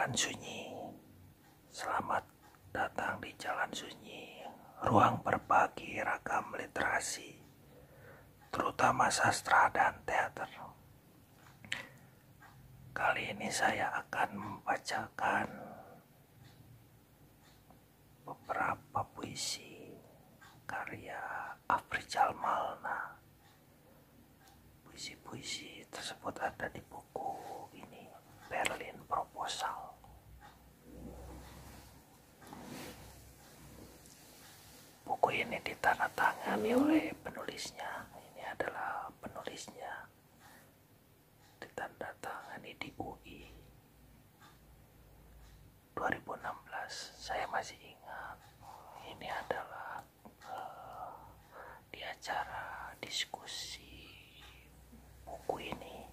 Jalan Sunyi. Selamat datang di Jalan Sunyi, ruang berbagi ragam literasi, terutama sastra dan teater. Kali ini saya akan membacakan beberapa puisi karya Afrizal Malna. Puisi-puisi tersebut ada di buku ini, Berlin Proposal. Buku ini ditandatangani oleh penulisnya. Ini adalah penulisnya. Ditandatangani di UI 2016. Saya masih ingat. Ini adalah di acara diskusi buku ini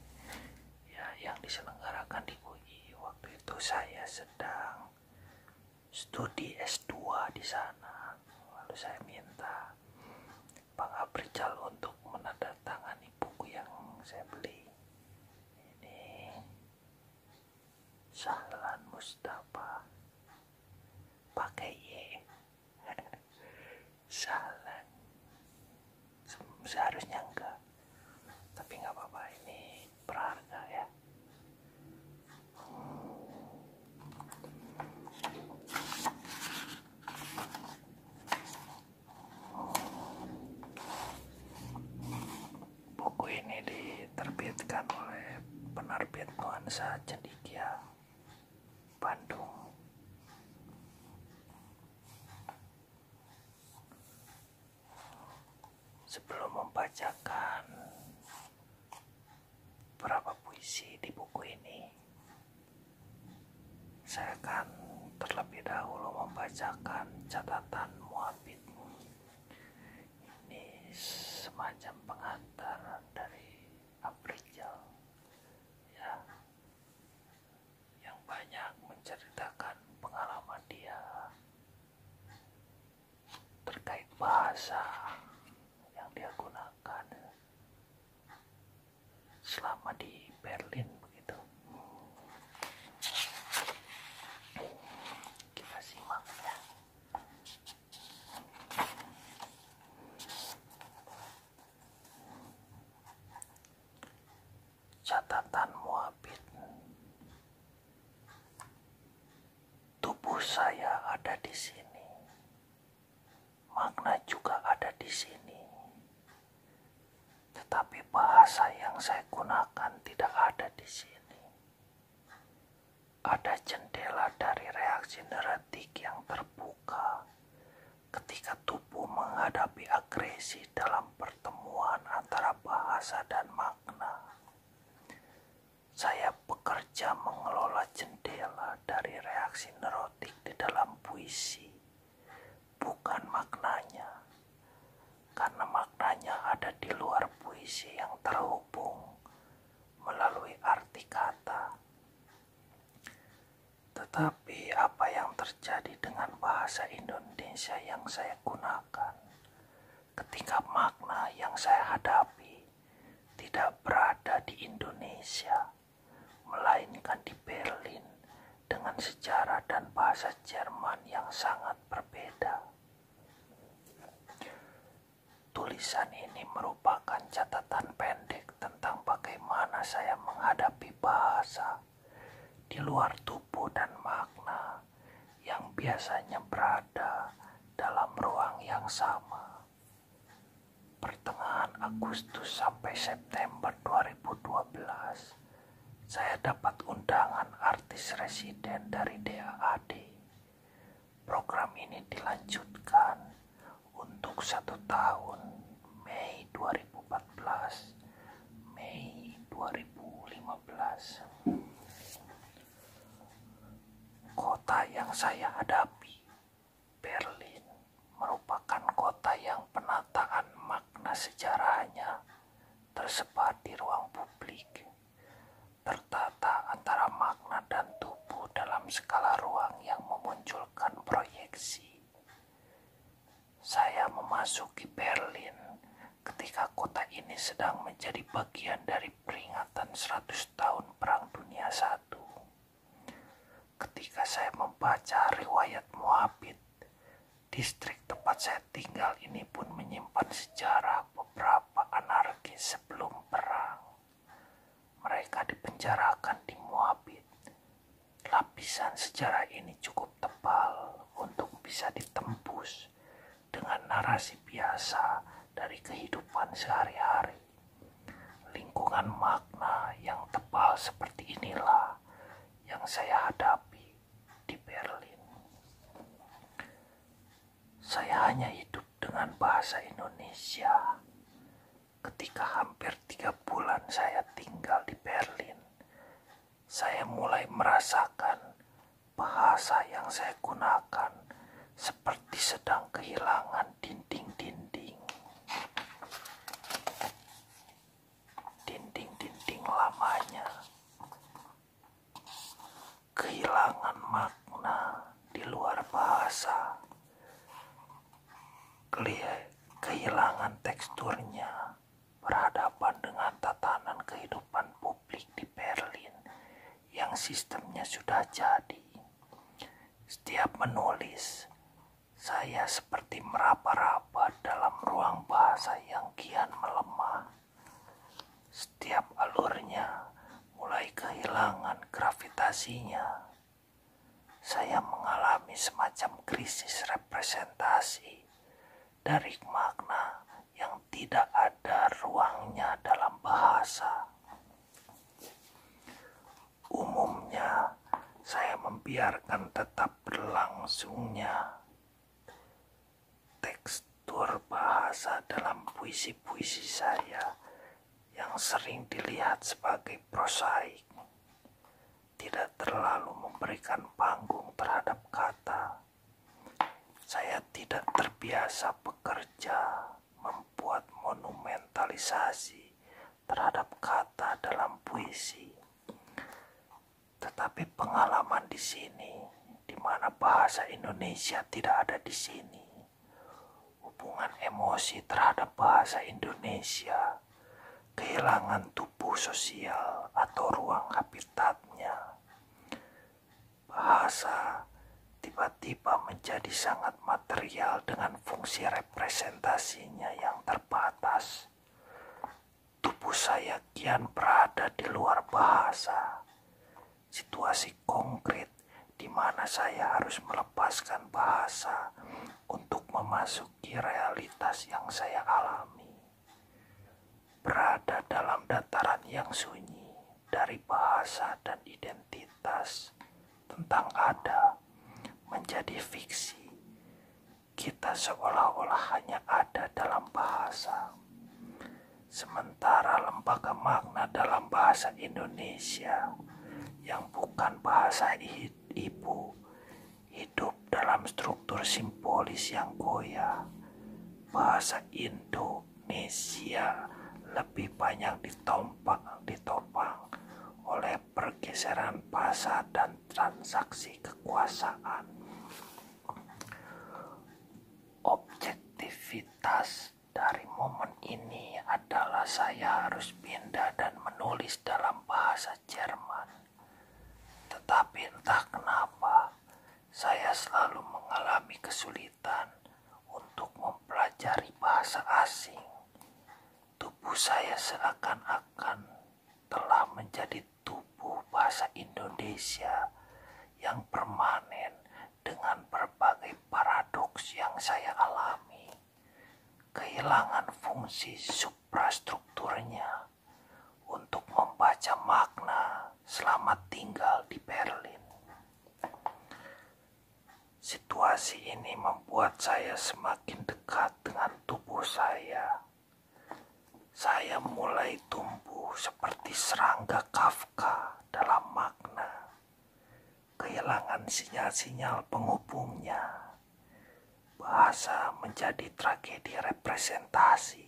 ya, yang diselenggarakan di UI. Waktu itu saya sedang studi S2 di sana. Lalu saya minta Bang Afrizal untuk menandatangani buku yang saya beli. Ini Sahlan Mustafa, pakai Y. Sahlan. Seharusnya enggak, tapi nggak apa-apa, ini berharga ya. Buku ini diterbitkan oleh penerbit Nuansa Cendekia, Bandung. Sebelum membacakan beberapa puisi di buku ini, saya akan terlebih dahulu membacakan catatan muabit. Ini semacam pengantar dari Afrizal ya, yang banyak menceritakan pengalaman dia terkait bahasa yang dia gunakan selama di Berlin begitu. Kita simak ya. Catatan muabit. Tubuh saya ada di sini. Makna juga ada di sini. Tetapi bahasa yang saya gunakan tidak ada di sini. Ada jendela dari reaksi neurotik yang terbuka ketika tubuh menghadapi agresi dalam pertemuan antara bahasa dan makna. Saya bekerja mengelola jendela dari reaksi neurotik di dalam puisi, bukan maknanya. Karena maknanya ada di luar puisi yang terhubung melalui arti kata. Tetapi apa yang terjadi dengan bahasa Indonesia yang saya gunakan ketika makna yang saya hadapi tidak berada di Indonesia, melainkan di Berlin dengan sejarah dan bahasa Jerman yang sangat berbeda. Tulisan ini merupakan catatan pendek tentang bagaimana saya menghadapi bahasa di luar tubuh dan makna yang biasanya berada dalam ruang yang sama. Pertengahan Agustus sampai September 2012, saya dapat undangan artis residen dari DAAD. Program ini dilanjutkan untuk 1 tahun, Mei 2014, Mei 2015. Kota yang saya hadapi, Berlin, merupakan kota yang penataan makna sejarahnya tersebar di ruang publik, tertata antara makna dan tubuh dalam skala ruang yang memunculkan proyeksi. Saya memasuki Berlin ketika kota ini sedang menjadi bagian dari peringatan 100 tahun Perang Dunia I. saya membaca riwayat Moabit. Distrik tempat saya tinggal ini pun menyimpan sejarah beberapa anarkis sebelum perang. Mereka dipenjarakan di Moabit. Lapisan sejarah ini cukup tebal untuk bisa ditembus dengan narasi biasa dari kehidupan sehari-hari. Lingkungan makna yang tebal seperti inilah yang saya hadapi di Berlin. Saya hanya hidup dengan bahasa Indonesia. Ketika hampir 3 bulan saya tinggal di Berlin, saya mulai merasakan bahasa yang saya gunakan seperti sedang kehilangan dinding-dinding lamanya. Kehilangan makna di luar bahasa. Kehilangan teksturnya berhadapan dengan tatanan kehidupan publik di Berlin yang sistemnya sudah jadi. Setiap menulis, saya seperti meraba-raba dalam ruang bahasa yang kian melemah. Setiap alurnya mulai kehilangan gravitasinya. Saya mengalami semacam krisis representasi dari makna yang tidak ada ruangnya dalam bahasa. Umumnya, saya membiarkan tetap berlangsungnya tekstur bahasa dalam puisi-puisi saya yang sering dilihat sebagai prosaik. Tidak terlalu memberikan panggung terhadap kata. Saya tidak terbiasa bekerja membuat monumentalisasi terhadap kata dalam puisi. Tetapi pengalaman di sini, di mana bahasa Indonesia tidak ada di sini, hubungan emosi terhadap bahasa Indonesia, kehilangan tubuh sosial atau ruang habitatnya, bahasa tiba-tiba menjadi sangat material dengan fungsi representasinya yang terbatas. Tubuh saya kian berada di luar bahasa. Situasi konkret di mana saya harus melepaskan bahasa untuk memasuki realitas yang saya alami. Berada dalam dataran yang sunyi dari bahasa dan identitas tentang ada menjadi fiksi. Kita seolah-olah hanya ada dalam bahasa. Sementara lembaga makna dalam bahasa Indonesia yang bukan bahasa ibu hidup dalam struktur simbolis yang goyah. Bahasa Indonesia lebih banyak ditopang oleh pergeseran bahasa dan transaksi kekuasaan. Objektivitas dari momen ini adalah saya harus pindah dan menulis dalam bahasa Jerman. Tetapi entah kenapa, saya selalu mengalami kesulitan untuk mempelajari bahasa asing. Tubuh saya seakan-akan telah menjadi tubuh bahasa Indonesia yang permanen dengan berbagai paradoks yang saya alami. Kehilangan fungsi suprastrukturnya untuk membaca makna selama tinggal di Berlin. Situasi ini membuat saya semakin dekat dengan tubuh saya. Saya mulai tumbuh seperti serangga Kafka dalam makna. Kehilangan sinyal-sinyal penghubungnya. Bahasa menjadi tragedi representasi.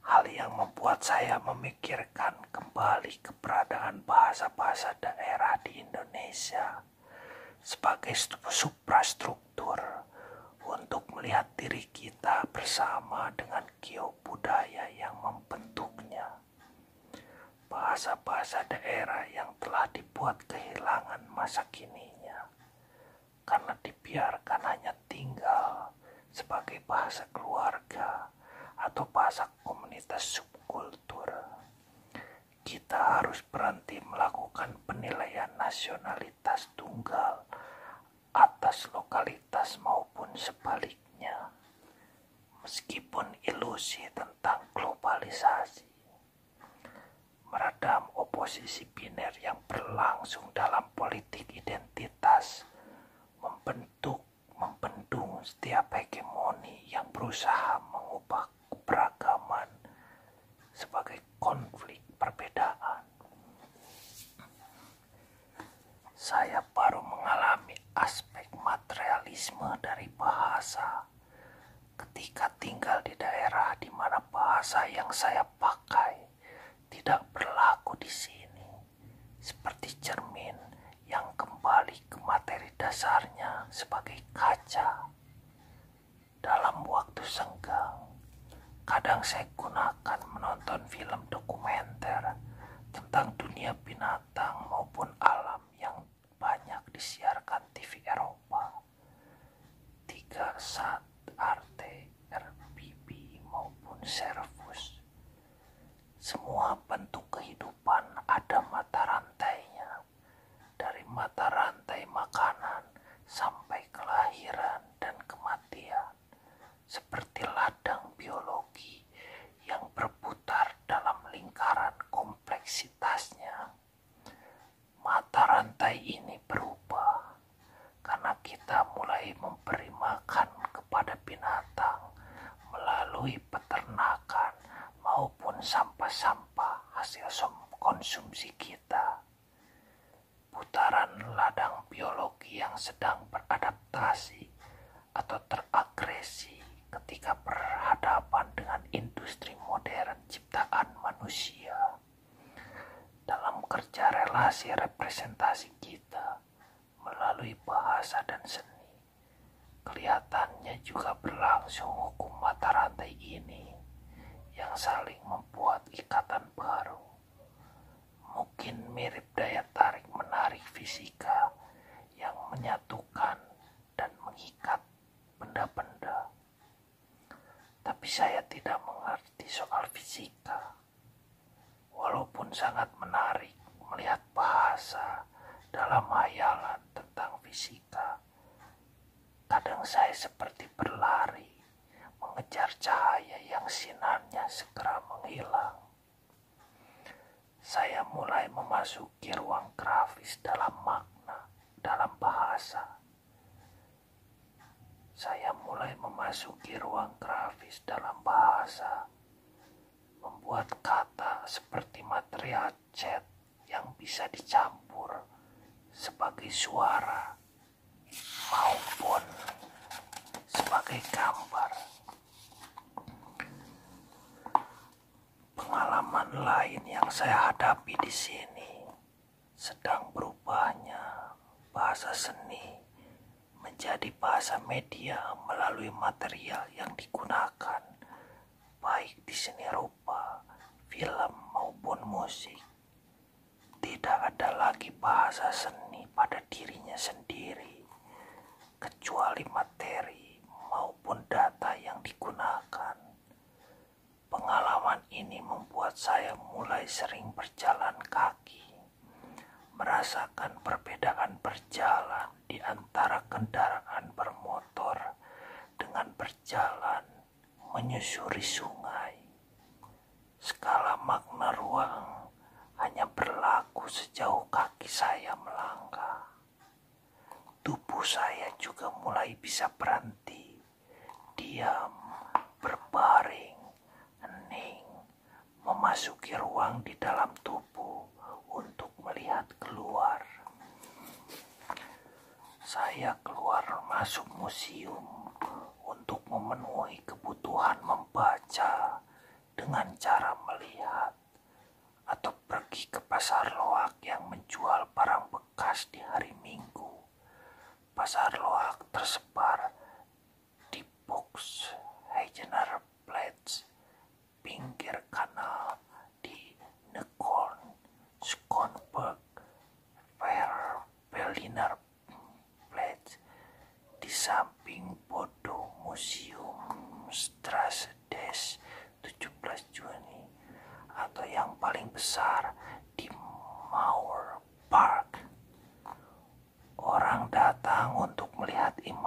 Hal yang membuat saya memikirkan kembali keberadaan bahasa-bahasa daerah di Indonesia sebagai suprastruktur untuk melihat diri kita bersama dengan geobudaya yang membentuknya. Bahasa-bahasa daerah yang telah dibuat kehilangan masa kininya. karena dibiarkan hanya tinggal sebagai bahasa keluarga atau bahasa komunitas subkultur. Kita harus berhenti melakukan penilaian nasionalitas tunggal atas lokalitas maupun sebaliknya. Meskipun ilusi tentang globalisasi meredam oposisi biner yang berlangsung dalam politik identitas, membendung setiap hegemoni yang berusaha mengubah keberagaman sebagai konflik perbedaan. Saya baru mengalami aspek materialisme dari bahasa ketika tinggal di daerah di mana bahasa yang saya pakai tidak berlaku di sini, seperti cermin yang kembali ke materi dasarnya sebagai kaca. Dalam waktu senggang, kadang saya gunakan menonton film dokumenter tentang dunia binatang maupun alam yang banyak disiarkan TV Eropa. 3 Arte, RBB maupun Servus. Semua bentuk kehidupan ada mata rantainya, dari mata rantai makanan sampai kelahiran dan kematian, seperti ladang biologi yang berputar dalam lingkaran kompleksitasnya. Mata rantai ini berubah karena kita mulai memberi makan kepada binatang melalui peternakan maupun sampah-sampah hasil konsumsi kita. Putaran ladang biologi yang sedang beradaptasi atau teragresi ketika berhadapan dengan industri modern ciptaan manusia. Dalam kerja relasi representasi kita melalui bahasa dan seni, kelihatannya juga berlangsung hukum mata rantai ini yang saling membuat ikatan baru. Mungkin mirip daya tarik-menarik fisika yang menyatukan dan mengikat benda-benda. Tapi saya tidak mengerti soal fisika. Walaupun sangat menarik melihat bahasa dalam hayalan tentang fisika, kadang saya seperti berlari mengejar cahaya yang sinarnya segera menghilang. Saya mulai memasuki ruang grafis dalam makna, dalam bahasa. Saya mulai memasuki ruang grafis dalam bahasa, membuat kata seperti material cat yang bisa dicampur sebagai suara maupun sebagai gambar. Pengalaman lain yang saya hadapi di sini sedang berubahnya bahasa seni menjadi bahasa media melalui material yang digunakan, baik di seni rupa, film maupun musik. Tidak ada lagi bahasa seni pada dirinya sendiri, kecuali materi maupun data yang digunakan. Pengalaman ini membuat saya mulai sering berjalan kaki, merasakan perbedaan berjalan di antara kendaraan bermotor dengan berjalan menyusuri sungai. Skala makna ruang hanya berlaku sejauh kaki saya melangkah. Tubuh saya juga mulai bisa berhenti, diam, berbaring, hening, memasuki ruang di dalam tubuh untuk melihat keluar. Saya keluar masuk museum untuk memenuhi kebutuhan membaca dengan cara melihat, atau pergi ke pasar loak yang menjual barang bekas di hari Minggu. Pasar loak tersebar di Box Heijener Platz, pinggir kanal di Neukölln, Schönberg, Berliner Platz,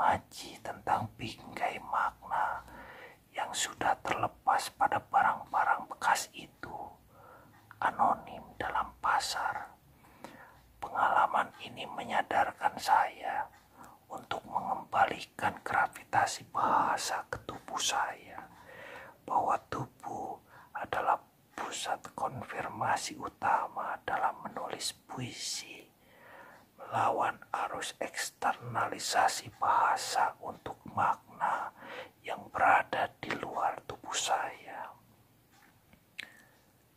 memaji tentang bingkai makna yang sudah terlepas pada barang-barang bekas itu, anonim dalam pasar. Pengalaman ini menyadarkan saya untuk mengembalikan gravitasi bahasa ke tubuh saya, bahwa tubuh adalah pusat konfirmasi utama dalam menulis puisi, melawan arus eksternalisasi bahasa untuk makna yang berada di luar tubuh saya.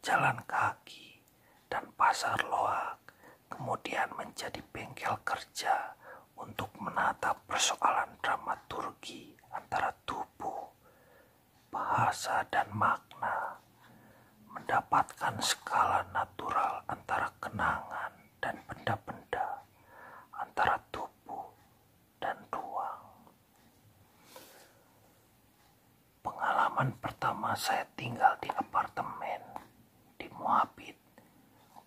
Jalan kaki dan pasar loak kemudian menjadi bengkel kerja untuk menatap persoalan dramaturgi antara tubuh, bahasa, dan makna, mendapatkan skala natural antara kenangan dan benda-benda, antara tubuh dan ruang. Pengalaman pertama saya tinggal di apartemen di Moabit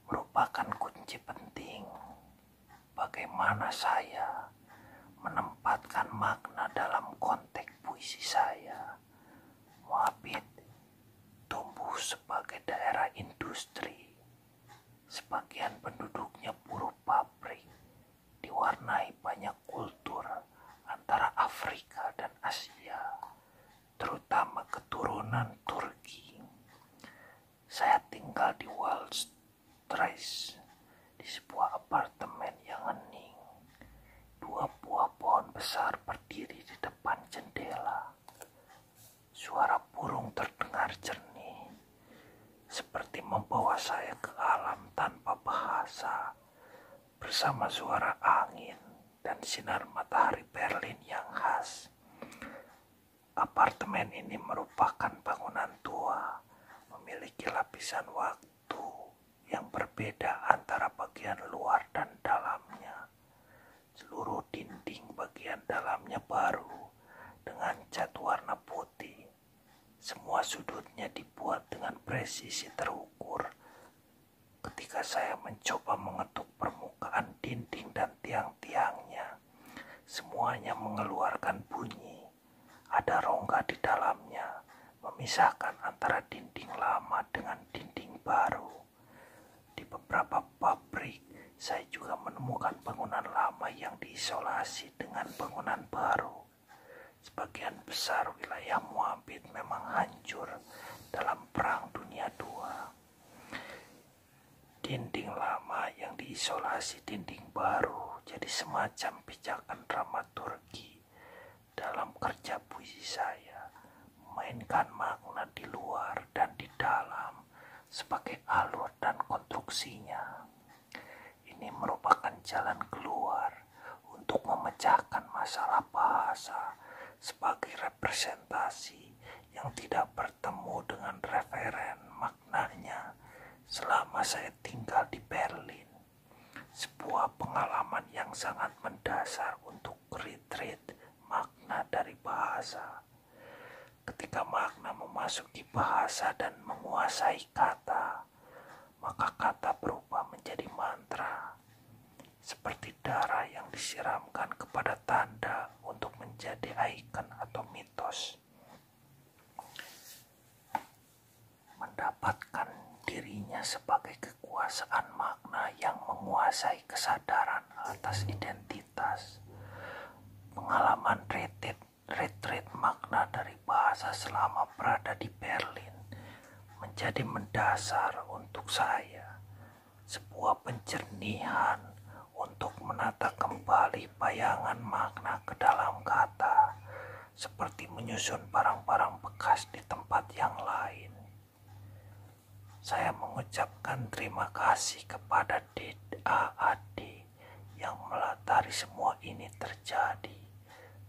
merupakan kunci penting bagaimana saya menempatkan makna dalam konteks puisi saya. Moabit tumbuh sebagai daerah industri. Sebagian penduduknya buruh pabrik, diwarnai banyak kultur antara Afrika dan Asia, terutama keturunan Turki. Saya tinggal di Wall Street, di sebuah apartemen yang hening. 2 buah pohon besar berdiri di depan jendela. Suara burung terdengar jernih, seperti membawa saya ke alam tanpa bahasa, bersama suara angin dan sinar matahari Berlin yang khas. Apartemen ini merupakan bangunan tua, memiliki lapisan waktu yang berbeda antara bagian luar dan dalamnya. Seluruh dinding bagian dalamnya baru dengan cat warna putih. Semua sudutnya dibuat dengan presisi terukur. Ketika saya mencoba mengetuk permukaan dinding dan tiang-tiangnya, semuanya mengeluarkan bunyi. Ada rongga di dalamnya, memisahkan antara dinding lama dengan dinding baru. Di beberapa pabrik, saya juga menemukan bangunan lama yang diisolasi dengan bangunan baru. Sebagian besar wilayah Moabit memang hancur dalam Perang Dunia II. Dinding lama yang diisolasi dinding baru jadi semacam pijakan dramaturgi dalam kerja puisi saya, memainkan makna di luar dan di dalam sebagai alur dan konstruksinya. Ini merupakan jalan keluar untuk memecahkan masalah bahasa sebagai representasi yang tidak bertemu dengan referen maknanya selama saya tinggal di Berlin. Sebuah pengalaman yang sangat mendasar untuk retreat makna dari bahasa. Ketika makna memasuki bahasa dan menguasai kata, maka kata berubah menjadi mantra, seperti darah yang disiramkan kepada tanda untuk menjadi ikon atau mitos. Mendapatkan dirinya sebagai kekuasaan makna yang menguasai kesadaran atas identitas. Pengalaman retreat makna dari bahasa selama berada di Berlin menjadi mendasar untuk saya. Sebuah penjernihan untuk menata kembali bayangan makna ke dalam kata, seperti menyusun barang-barang bekas di tempat yang lain. Saya mengucapkan terima kasih kepada DAAD yang melatari semua ini terjadi,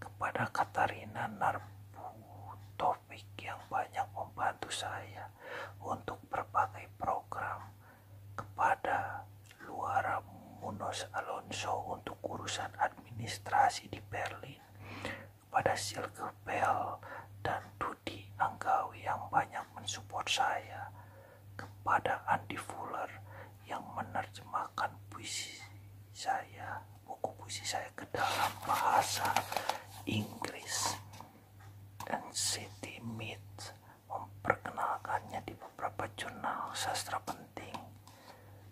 kepada Katarina Narbutovic yang banyak membantu saya untuk berbagai program, kepada Luara Munoz Alonso untuk urusan administrasi di Berlin, kepada Silke Bell dan Dudi Anggawi yang banyak mensupport saya, kepada Andy Fuller yang menerjemahkan puisi saya, buku puisi saya ke dalam bahasa Inggris, NCT Mead memperkenalkannya di beberapa jurnal sastra penting.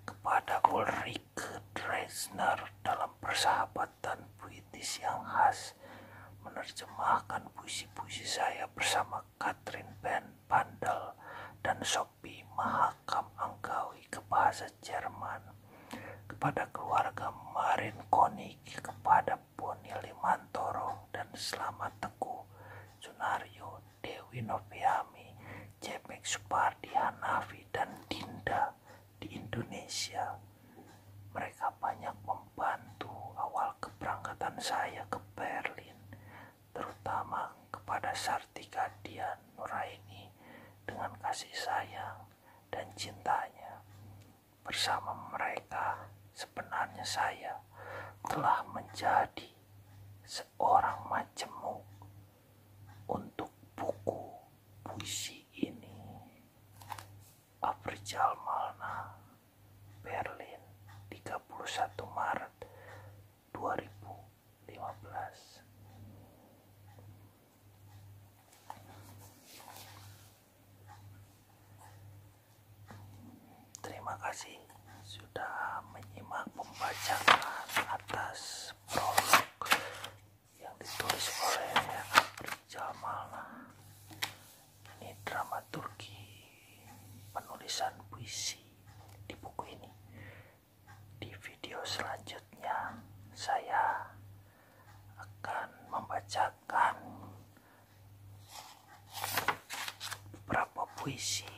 Kepada Ulrike Dresner dalam persahabatan puitis yang khas, menerjemahkan puisi-puisi saya bersama Katrin Bandel dan Sophie Mahakam Anggawi ke bahasa Jerman. Kepada keluarga Marin Konik, kepada Boni Limantoro dan Slamet Teguh, Sunario, Dewi Noviami, Jemek Supardi, Hanafi, dan Dinda di Indonesia. Mereka banyak membantu awal keberangkatan saya ke Berlin, terutama kepada Sartika Dian Nuraini dengan kasih sayang dan cintanya. Bersama mereka, sebenarnya saya telah menjadi seorang majemuk untuk buku puisi ini. Afrizal Malna, Berlin, 31 Maret 2015. Terima kasih sudah menyimak pembacaan atas prolog yang ditulis oleh Afrizal Malna. Ini dramaturgi penulisan puisi di buku ini. Di video selanjutnya saya akan membacakan beberapa puisi